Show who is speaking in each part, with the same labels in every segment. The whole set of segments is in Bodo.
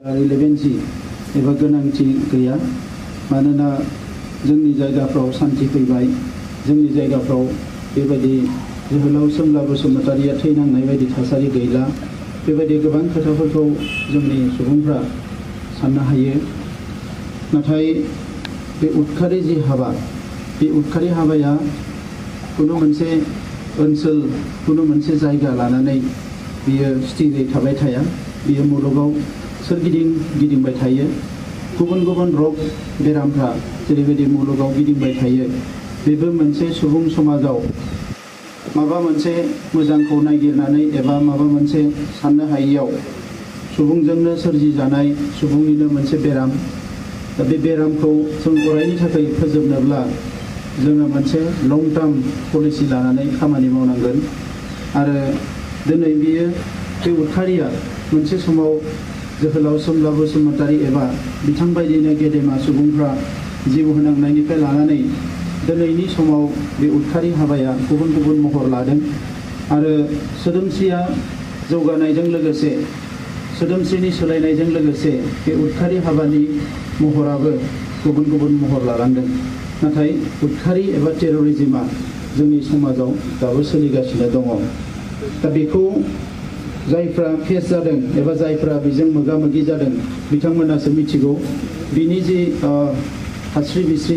Speaker 1: रिलेभेन्सि एबा गोनांथि गैया मानोना जोंनि जायगाफ्राव सान्थि फैबाय जोंनि जायगाफ्राव बेबायदि जोहोलाव सोमला बसुमतारिया थैनांनाय बायदि थासारि गैला बेबायदि गोबां खोथाफोरखौ जोंनि सुबुंफ्रा साननो हायो नाथाय बे उदखारि जि हाबा बे उदखारि हाबाया कुनु मोनसे ओनसोल कुनु मोनसे जायगा लानानै बियो स्थिरै थाबाय थाया बियो मुलुगाव सोरगिदिं गिदिंबाय थायो गुबुन गुबुन रग बेरामफ्रा जेरैबायदि मुलुगाव गिदिंबाय थायो बेबो मोनसे सुबुं समाजाव माबा मोनसे मोजांखौ नागिरनानै एबा माबा मोनसे साननो हायैयाव सुबुंजोंनो सोरजिजानाय सुबुंनिनो मोनसे बेराम दा बे बेरामखौ जों अरायनि थाखाय फोजोबनोब्ला जोङो मोनसे लं टार्म पलिसि लानानै खामानि मावनांगोन आरो दिनै बियो बे उदखारिया मोनसे समाव जोहोलाव सोमला बसुमतारि एबा बिथां बायदिनो गेदेमा सुबुंफ्रा जिउ होनांनायनिफ्राय लानानै दिनैनि समाव बे उदखारि हाबाया गुबुन गुबुन महर लादों आरो सोदोमस्रिया जौगानायजों लोगोसे सोदोमस्रिनि सोलायनायजों लोगोसे बे उदखारि हाबानि महराबो गुबुन गुबुन महर लालांदों नाथाय उदखारि एबा टेररिज्मआ जोंनि समाजाव दाबो सोलिगासिनो दङ दा बेखौ जायफ्रा फेस जादों एबा जायफ्रा बेजों मोगा मोगि जादों बिथांमोनासो मिथिगौ बिनि जि हास्रि बिस्रि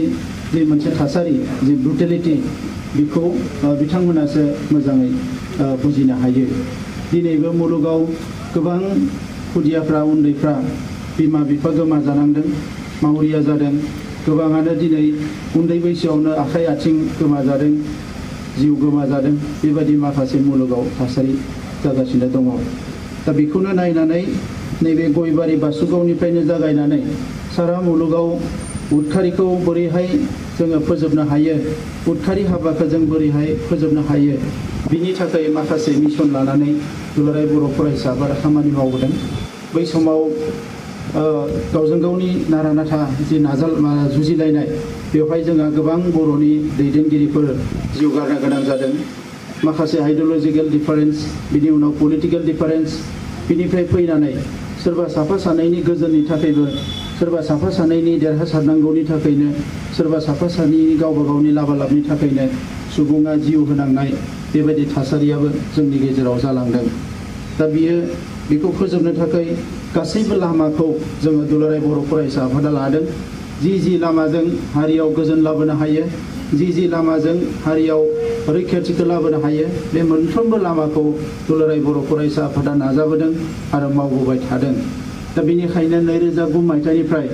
Speaker 1: जि मोनसे थासारि जि ब्रुटेलिटि बेखौ बिथांमोनासो मोजाङै बुजिनो हायो दिनैबो मुलुगाव गोबां खुदियाफ्रा उन्दैफ्रा बिमा बिफा गोमाजानांदों मावरिया जादों गोबाङानो दिनै उन्दै बैसोआवनो आखाइ आथिं गोमाजादों जिउ गोमाजादों बेबायदि माखासे मुलुगाव थासारि जागासिनो दङ दा बेखौनो नायनानै नैबे गयबारि बासुगावनिफ्रायनो जागायनानै सारा मुलुगाव उदखारिखौ बोरैहाय जोङो फोजोबनो हायो उदखारि हाबाखौ जों बोरैहाय फोजोबनो हायो बिनि थाखाय माखासे मिशन लानानै दुलाराय बर' फरायसाफोरा खामानि मावबोदों बै समाव गावजों गावनि नारा नाथा जि जुजिलायनाय बेवहाय जोंहा गोबां बर'नि दैदेनगिरिफोर जिउ गारनो गोनां जादों माखासे आइडिय'लजिकेल डिफारेन्स बिनि उनाव पलिटिकेल डिफारेन्स बिनिफ्राय फैनानै सोरबा साफा सानैनि गोजोननि थाखायबो सोरबा साफा सानैनि देरहासारनांगौनि थाखायनो सोरबा साफा सानैनि गावबा गावनि लाबालाबनि थाखायनो सुबुङा जिउ होनांनाय बेबायदि थासारियाबो जोंनि गेजेराव जालांदों दा बेखौ फोजोबनो थाखाय गासैबो लामाखौ जोङो दुलाराय बर' फरायसा आफादा लादों जि लामाजों हारियाव गोजोन लाबोनो हायो जि लामाजों हारियाव रैखाथिखौ लाबोनो हायो बे मोनफ्रोमबो लामाखौ दुलाराय बर' फरायसा आफादा नाजाबोदों आरो मावबोबाय थादों दा बेनिखायनो 2009 मायथाइनिफ्राय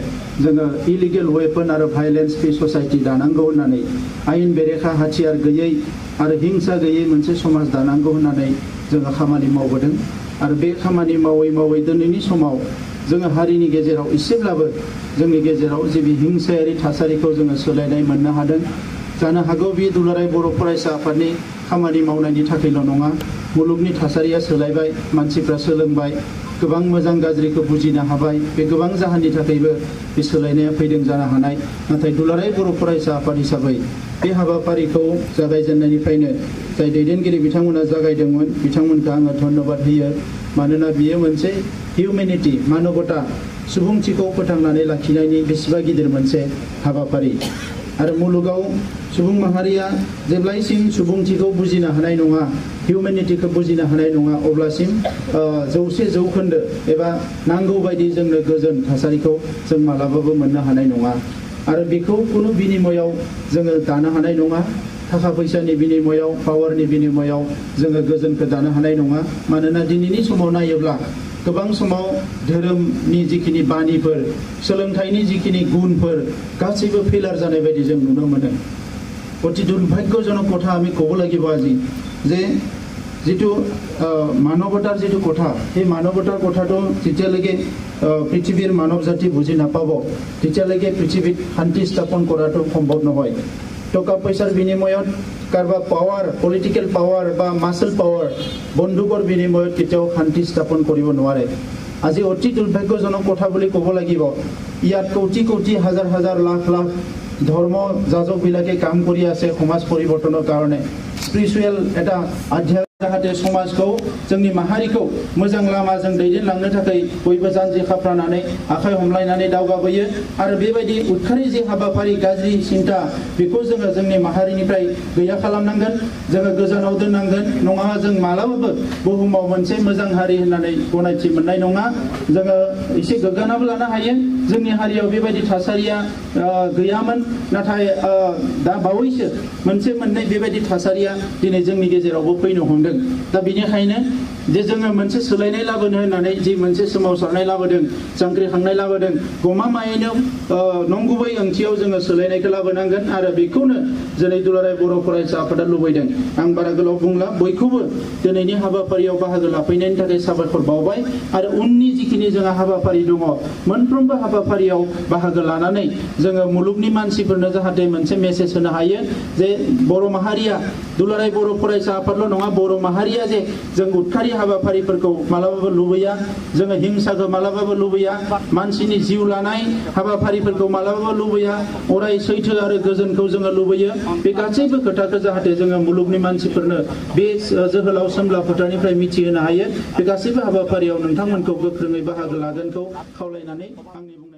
Speaker 1: जोङो इलिगेल वेपन आरो भायलेन्स फ्रि ससाइटि दानांगौ होननानै आयेन बेरेखा हाथियार गैयै आरो हिंसा गैयै मोनसे समाज दानांगौ होननानै जोङो खामानि मावबोदों आरो बे खामानि मावै मावै दिनैनि समाव जोङो हारिनि गेजेराव एसेब्लाबो जोंनि गेजेराव जे बे हिंसायारि थासारिखौ जोङो सोलायनाय मोननो हादों जानो हागौ बे दुलाराय बर' फरायसा आफादनि खामानि मावनायनि थाखायल' नङा मुलुगनि थासारिया सोलायबाय मानसिफ्रा सोलोंबाय गोबां मोजां गाज्रिखौ बुजिनो हाबाय बे गोबां जाहोननि थाखायबो बे सोलायनाया फैदों जानो हानाय नाथाय दुलाराय बर' फरायसा आफाद हिसाबै बे हाबाफारिखौ जागायजेननायनिफ्रायनो जाय दैदेनगिरि बिथांमोना जागायदोंमोन बिथांमोनखौ आङो धन्यबाद होयो मानोना बियो मोनसे हिउमेनिटि मानबता सुबुंथिखौ फोथांनानै लाखिनायनि बेसेबा गिदिर मोनसे हाबाफारि आरो मुलुगाव सुबुं माहारिया जेब्लायसिम सुबुंथिखौ बुजिनो हानाय नङा हिउमेनिटिखौ बुजिनो हानाय नङा अब्लासिम 100% एबा नांगौ बायदि जोंनो गोजोन थासारिखौ जों मालाबाबो मोननो हानाय नङा आरो बेखौ कुनु बिनिमयाव जोङो दानो हानाय नङा थाखा फैसानि बिनिमयाव पावारनि बिनिमयाव जोङो गोजोनखौ दानो हानाय नङा मानोना दिनैनि समाव नायोब्ला गोबां समाव धोरोमनि जिखिनि बानिफोर सोलोंथाइनि जिखिनि गुनफोर गासैबो फेलार जानाय बायदि जों नुनो मोनो अति दुर्भाग्यजनक কথা আমি ক'ব লাগিব আজি যে जितु मानवतार जितु কথা সেই मानवतार কথাটো যেতিয়ালৈকে পৃথিৱীৰ মানৱ জাতি বুজি নাপাব তেতিয়ালৈকে পৃথিৱীত শান্তি স্থাপন কৰাটো সম্ভৱ নহয় টকা পইচাৰ বিনিময়ত কাৰোবাৰ পাৱাৰ পলিটিকেল পাৱাৰ বা মাসল পাৱাৰ বন্দুকৰ বিনিময়ত কেতিয়াও শান্তি স্থাপন কৰিব নোৱাৰে আজি অতি দুৰ্ভাগ্যজনক কথা বুলি ক'ব লাগিব ইয়াত কোটি কোটি হাজাৰ হাজাৰ লাখ লাখ ধৰ্ম যাজকবিলাকে কাম কৰি আছে সমাজ পৰিৱৰ্তনৰ কাৰণে স্পিৰিচুৱেল এটা जाहाथे समाजखौ जोंनि माहारिखौ मोजां लामाजों दैदेनलांनो थाखाय बयबो जानजि खाफ्रानानै आखाइ हमलायनानै दावगाबोयो आरो बेबायदि उदखारि जे हाबाफारि गाज्रि सिन्था बेखौ जोङो जोंनि माहारिनिफ्राय गैया खालामनांगोन जोङो गोजानाव दोननांगोन नङाबा जों मालाबाबो बुहुमाव मोनसे मोजां हारि होननानै गनायथि मोननाय नङा जोङो एसे गोग्गानाबो लानो हायो जोंनि हारियाव बेबायदि थासारिया गैयामोन नाथाय दा बावैसो मोनसे मोननै बेबायदि थासारिया दिनै जोंनि गेजेरावबो फैनो हमदों दा बेनिखायनो जे जोङो मोनसे सोलायनाय लाबोनो होननानै जि मोनसे सोमावसारनाय लाबोदों जांख्रिखांनाय लाबोदों गमामायैनो नंगुबै ओंथियाव जोङो सोलायनायखौ लाबोनांगोन आरो बेखौनो दिनै दुलाराय बर' फरायसा आफादा लुबैदों आं बारा गोलाव बुंला बयखौबो दिनैनि हाबाफारियाव बाहागो लाफैनायनि थाखाय साबायखर बावबाय आरो उननि जिखिनि जोंहा हाबाफारि दङ मोनफ्रोमबो हाबाफारियाव बाहागो लानानै जोङो मुलुगनि मानसिफोरनो जाहाथे मोनसे मेसेज होनो हायो जे बर' माहारिया दुलाराय बर' फरायसा आफादल' नङा बर' माहारिया जे जों उदखारि हाबाफारिफोरखौ मालाबाबो लुबैया जोङो हिंसाखौ मालाबाबो लुबैया मानसिनि जिउ लानाय हाबाफारिफोरखौ मालाबाबो लुबैया अराय सैथो आरो गोजोनखौ जोङो लुबैयो बे गासैबो खोथाखौ जाहाथे जोङो मुलुगनि मानसिफोरनो बे जोहोलाव सोमब्ला फोथारनिफ्राय मिथिहोनो हायो बे गासैबो हाबाफारियाव नोंथांमोनखौ गोख्रोङै बाहागो लागोनखौ खावलायनानै आंनि